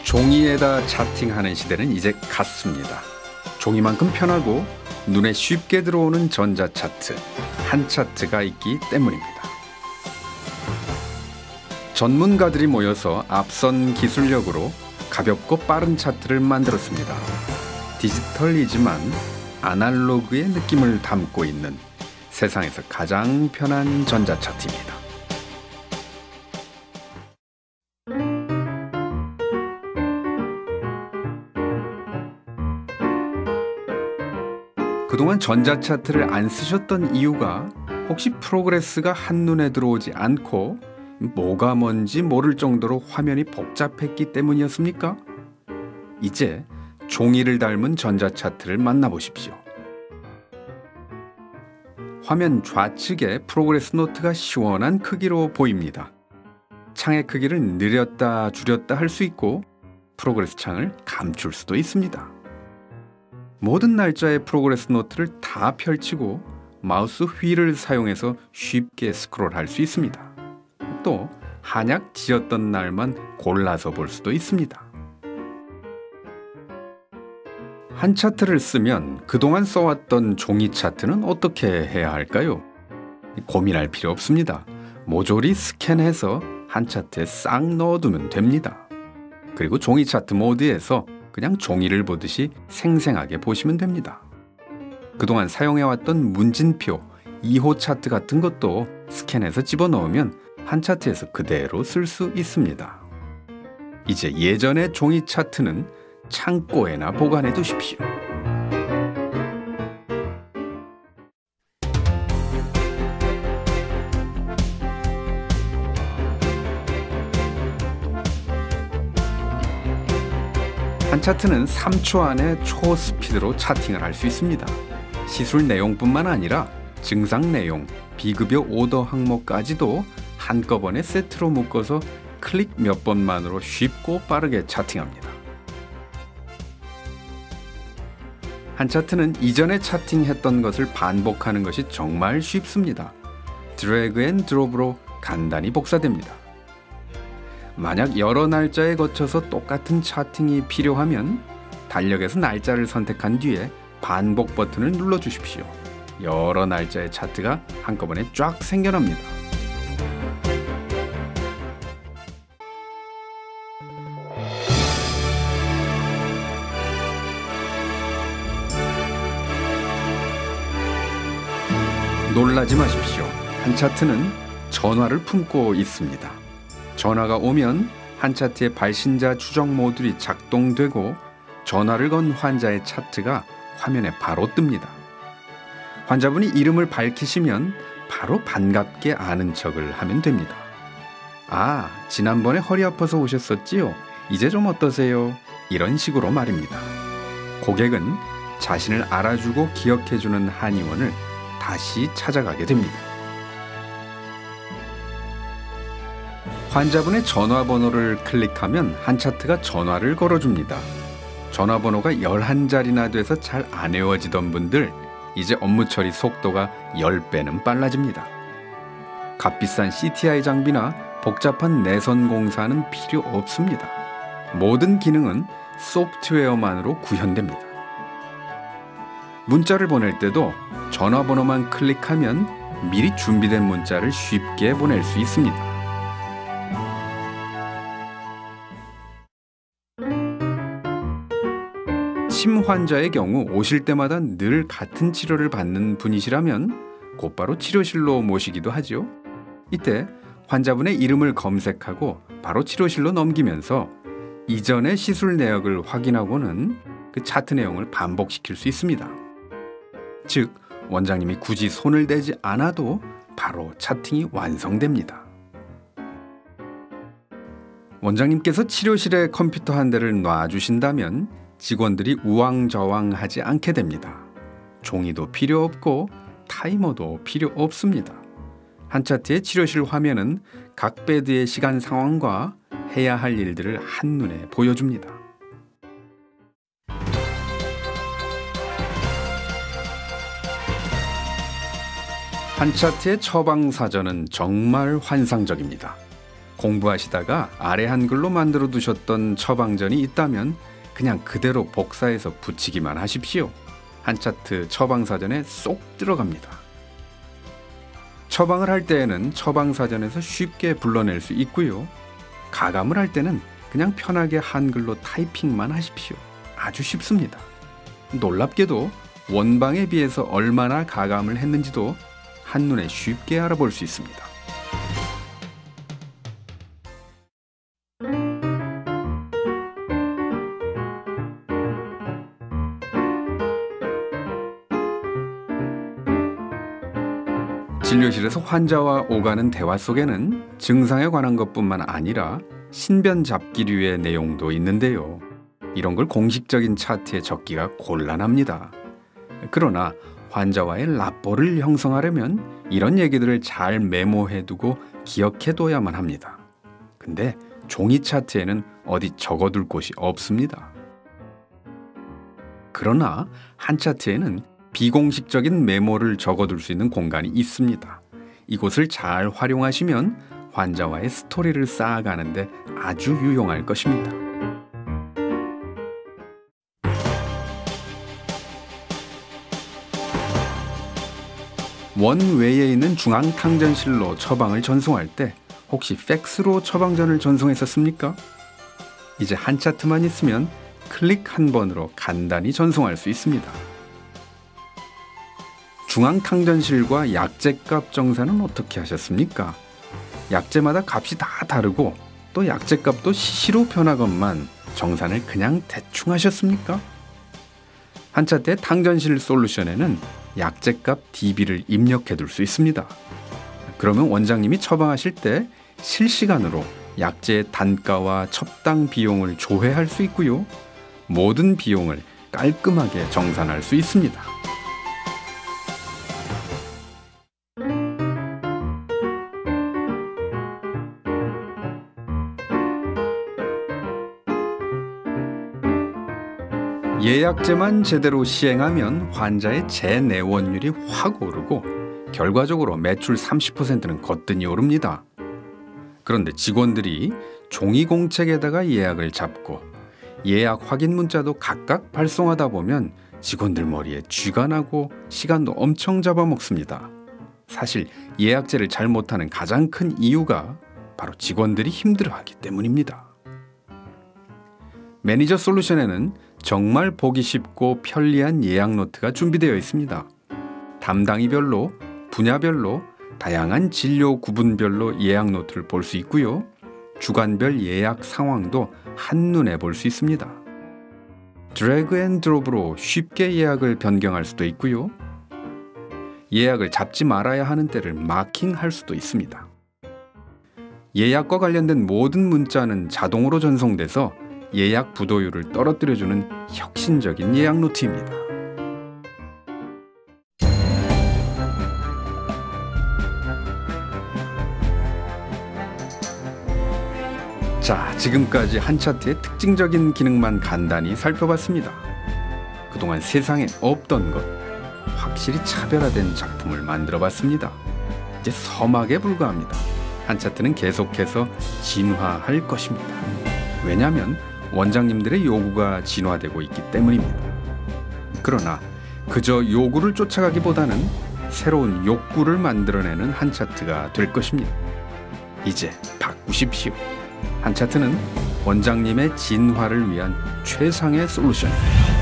종이에다 차팅하는 시대는 이제 갔습니다. 종이만큼 편하고 눈에 쉽게 들어오는 전자차트, 한차트가 있기 때문입니다. 전문가들이 모여서 앞선 기술력으로 가볍고 빠른 차트를 만들었습니다. 디지털이지만 아날로그의 느낌을 담고 있는 세상에서 가장 편한 전자차트입니다. 그동안 전자차트를 안 쓰셨던 이유가 혹시 프로그레스가 한눈에 들어오지 않고 뭐가 뭔지 모를 정도로 화면이 복잡했기 때문이었습니까? 이제 종이를 닮은 전자차트를 만나보십시오. 화면 좌측에 프로그레스 노트가 시원한 크기로 보입니다. 창의 크기를 늘렸다 줄였다 할 수 있고 프로그레스 창을 감출 수도 있습니다. 모든 날짜의 프로그레스 노트를 다 펼치고 마우스 휠을 사용해서 쉽게 스크롤할 수 있습니다. 또 한약 지었던 날만 골라서 볼 수도 있습니다. 한 차트를 쓰면 그동안 써왔던 종이 차트는 어떻게 해야 할까요? 고민할 필요 없습니다. 모조리 스캔해서 한 차트에 싹 넣어두면 됩니다. 그리고 종이 차트 모드에서 그냥 종이를 보듯이 생생하게 보시면 됩니다. 그동안 사용해왔던 문진표, 2호 차트 같은 것도 스캔해서 집어넣으면 한 차트에서 그대로 쓸 수 있습니다. 이제 예전의 종이 차트는 창고에나 보관해 두십시오. 한 차트는 3초 안에 초스피드로 차팅을 할 수 있습니다. 시술 내용뿐만 아니라 증상 내용, 비급여 오더 항목까지도 한꺼번에 세트로 묶어서 클릭 몇 번만으로 쉽고 빠르게 차팅합니다. 한 차트는 이전에 차팅했던 것을 반복하는 것이 정말 쉽습니다. 드래그 앤 드롭으로 간단히 복사됩니다. 만약 여러 날짜에 거쳐서 똑같은 차팅이 필요하면 달력에서 날짜를 선택한 뒤에 반복 버튼을 눌러주십시오. 여러 날짜의 차트가 한꺼번에 쫙 생겨납니다. 놀라지 마십시오. 한 차트는 전화를 품고 있습니다. 전화가 오면 한 차트의 발신자 추적 모듈이 작동되고 전화를 건 환자의 차트가 화면에 바로 뜹니다. 환자분이 이름을 밝히시면 바로 반갑게 아는 척을 하면 됩니다. 아, 지난번에 허리 아파서 오셨었지요? 이제 좀 어떠세요? 이런 식으로 말입니다. 고객은 자신을 알아주고 기억해주는 한의원을 다시 찾아가게 됩니다. 환자분의 전화번호를 클릭하면 한 차트가 전화를 걸어줍니다. 전화번호가 11자리나 돼서 잘 안 외워지던 분들, 이제 업무 처리 속도가 10배는 빨라집니다. 값비싼 CTI 장비나 복잡한 내선 공사는 필요 없습니다. 모든 기능은 소프트웨어만으로 구현됩니다. 문자를 보낼 때도 전화번호만 클릭하면 미리 준비된 문자를 쉽게 보낼 수 있습니다. 침 환자의 경우 오실 때마다 늘 같은 치료를 받는 분이시라면 곧바로 치료실로 모시기도 하죠. 이때 환자분의 이름을 검색하고 바로 치료실로 넘기면서 이전의 시술 내역을 확인하고는 그 차트 내용을 반복시킬 수 있습니다. 즉, 원장님이 굳이 손을 대지 않아도 바로 차팅이 완성됩니다. 원장님께서 치료실에 컴퓨터 한 대를 놔주신다면 직원들이 우왕좌왕하지 않게 됩니다. 종이도 필요 없고 타이머도 필요 없습니다. 한 차트의 치료실 화면은 각 베드의 시간 상황과 해야 할 일들을 한눈에 보여줍니다. 한 차트의 처방 사전은 정말 환상적입니다. 공부하시다가 아래 한글로 만들어 두셨던 처방전이 있다면 그냥 그대로 복사해서 붙이기만 하십시오. 한차트 처방사전에 쏙 들어갑니다. 처방을 할 때에는 처방사전에서 쉽게 불러낼 수 있고요. 가감을 할 때는 그냥 편하게 한글로 타이핑만 하십시오. 아주 쉽습니다. 놀랍게도 원방에 비해서 얼마나 가감을 했는지도 한눈에 쉽게 알아볼 수 있습니다. 진료실에서 환자와 오가는 대화 속에는 증상에 관한 것뿐만 아니라 신변 잡기류의 내용도 있는데요. 이런 걸 공식적인 차트에 적기가 곤란합니다. 그러나 환자와의 라포를 형성하려면 이런 얘기들을 잘 메모해두고 기억해둬야만 합니다. 근데 종이 차트에는 어디 적어둘 곳이 없습니다. 그러나 한 차트에는 비공식적인 메모를 적어둘 수 있는 공간이 있습니다. 이곳을 잘 활용하시면 환자와의 스토리를 쌓아가는데 아주 유용할 것입니다. 원외에 있는 중앙탕전실로 처방을 전송할 때 혹시 팩스로 처방전을 전송했었습니까? 이제 한 차트만 있으면 클릭 한 번으로 간단히 전송할 수 있습니다. 중앙탕전실과 약제값 정산은 어떻게 하셨습니까? 약제마다 값이 다 다르고 또 약제값도 시시로 변하건만 정산을 그냥 대충 하셨습니까? 한 차트의 탕전실 솔루션에는 약제값 DB를 입력해둘 수 있습니다. 그러면 원장님이 처방하실 때 실시간으로 약제의 단가와 첩당 비용을 조회할 수 있고요. 모든 비용을 깔끔하게 정산할 수 있습니다. 예약제만 제대로 시행하면 환자의 재내원율이 확 오르고 결과적으로 매출 30%는 거뜬히 오릅니다. 그런데 직원들이 종이공책에다가 예약을 잡고 예약 확인 문자도 각각 발송하다 보면 직원들 머리에 쥐가 나고 시간도 엄청 잡아먹습니다. 사실 예약제를 잘 못하는 가장 큰 이유가 바로 직원들이 힘들어하기 때문입니다. 매니저 솔루션에는 정말 보기 쉽고 편리한 예약 노트가 준비되어 있습니다. 담당이별로, 분야별로, 다양한 진료 구분별로 예약 노트를 볼 수 있고요. 주간별 예약 상황도 한눈에 볼 수 있습니다. 드래그 앤 드롭으로 쉽게 예약을 변경할 수도 있고요. 예약을 잡지 말아야 하는 때를 마킹할 수도 있습니다. 예약과 관련된 모든 문자는 자동으로 전송돼서 예약 부도율을 떨어뜨려주는 혁신적인 예약 노트입니다. 자, 지금까지 한 차트의 특징적인 기능만 간단히 살펴봤습니다. 그동안 세상에 없던 것, 확실히 차별화된 작품을 만들어봤습니다. 이제 서막에 불과합니다. 한 차트는 계속해서 진화할 것입니다. 왜냐하면 원장님들의 요구가 진화되고 있기 때문입니다. 그러나 그저 요구를 쫓아가기보다는 새로운 욕구를 만들어내는 한 차트가 될 것입니다. 이제 바꾸십시오. 한 차트는 원장님의 진화를 위한 최상의 솔루션입니다.